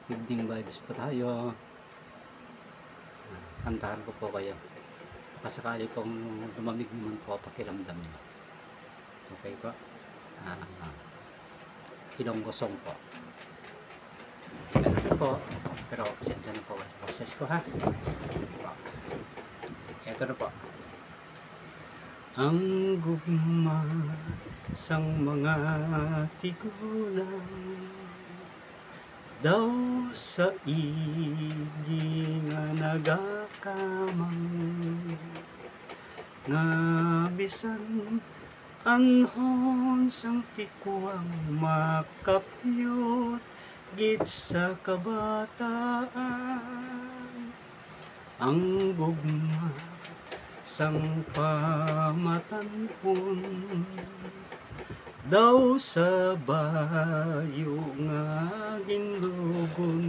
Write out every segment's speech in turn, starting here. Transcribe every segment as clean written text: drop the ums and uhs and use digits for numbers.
Evening vibes po tayo. Kantahan ko po kayo. Kasakali pong lumamig naman po pakiramdam niyo. Okay po? Ilonggosong po. Ganun po. Pero pasensya na po sa process ko ha. Ito na po. Ang gugma sang mga tigulang daw sa igi nga nagakamang nga bisan anhon sang tikuang makapyot gid sa kabataan. Ang gugma sang pamatanpon daw sa bayo nga ginlugon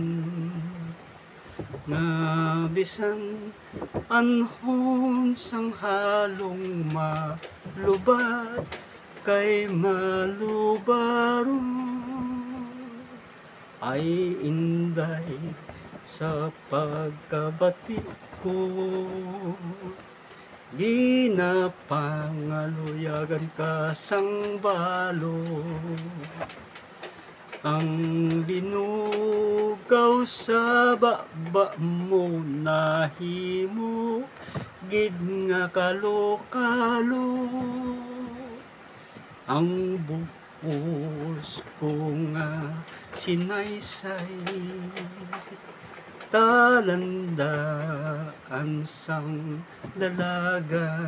nga bisan anhon sang halong malubad kay malubaro ay inday sa pagkabati ko. Ginapangaluyagan ka sang balo ang linugaw sa baba mo nahimo gid nga kalo-kalo ang buhos ko nga sinaysay talandaan sang dalaga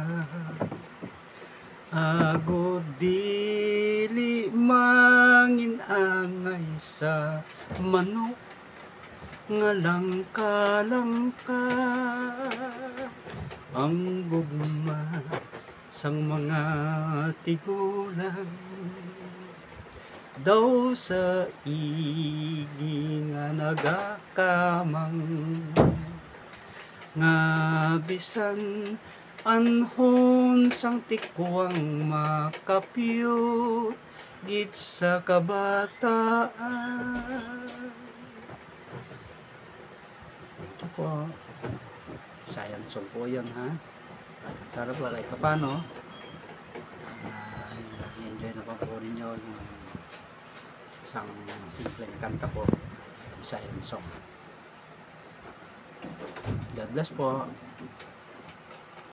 agod dili manginangay sa manok nga langka-langka ang gugma sang mga tigulang daw sa igi nga nagakamang nga bisan anhon sang tikuang makapyot gid sa kabataan. Ito po science song po yan ha. Sana po like paano enjoy na po ninyo yung isang simpleng kanta po, science song. God bless po.